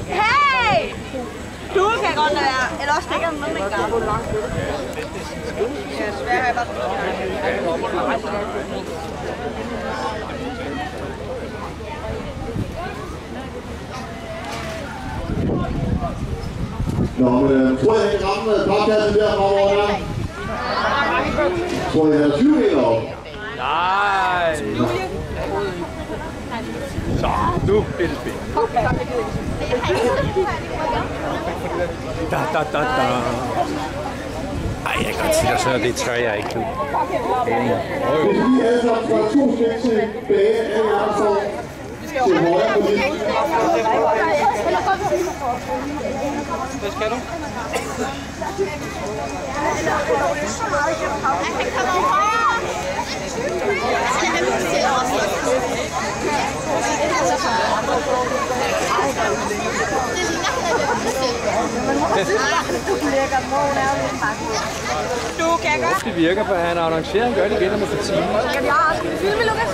Hey! Du kan godt lade være. Eller også stikker den med en gang. Ja, desværre har jeg bare... Nå, men tror jeg ikke rammer papkassen der fremover der? Tror jeg, han er 20 meter op? Nej! Så, nu bliver det spil. Da. Ej, jeg kan godt sige dig så, det tør jeg ikke nu. Hvis vi alle sammen får 2 skridt tilbage, alle andre får til højre på lidt. Hvad skal du? Du kan godt. Det virker, for han har arrangeret, han gør det igen om et par timer. Skal vi også filme, Lukas?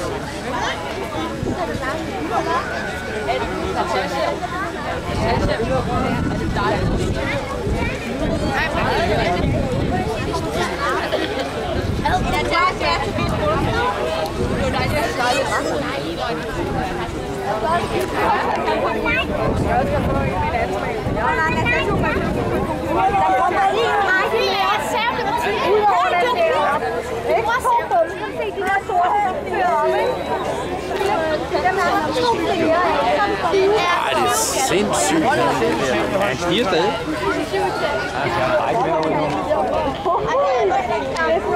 Ej, det er sindssygt. Han stiger stadig. Han har ikke mere over nu.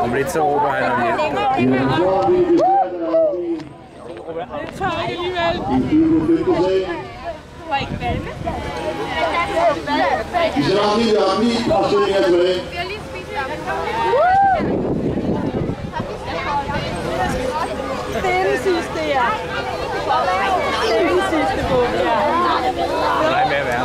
Om lidt så råber han om hjælp. Det tør jeg alligevel. Du var ikke valgt. Vi skal nok lige op lige og se her tilbage. Vi har lige spist sammen. Det er den sidste, ja. Det er den sidste bog, ja. Nej, med at være.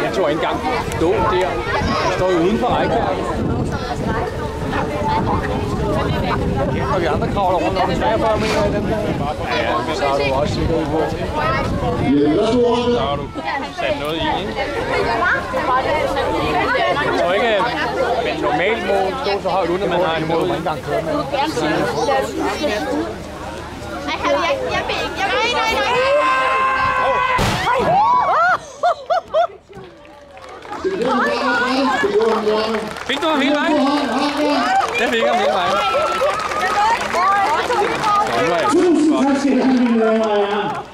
Jeg tror ikke engang stå der. Jeg står jo uden for rækværket. Og vi andre kravler rundt om 43 meter i den der. Ja, så har du også sikkerhed på. Så har du sat noget i, ikke? Jeg tror ikke, men normalt må stå så højt, uden at man har en måde, man ikke engang kører med. Jeg vil ikke. Nej. Fik du ham hele vejen? Jeg fik ham hele vejen. Tusind tak skal I have, mine damer og herrer.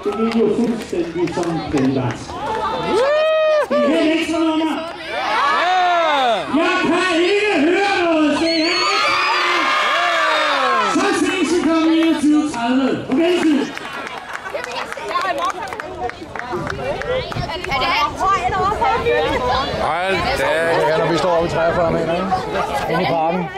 Det gik jo fuldstændig som planlagt. Det er helt ekstra nummer. Jeg kan ikke høre noget, det er ikke. Så ses vi kommer 29.30. Okay, tid. Hold da. Ja, når vi står oppe i 43 meter, ikke? Inde i parken.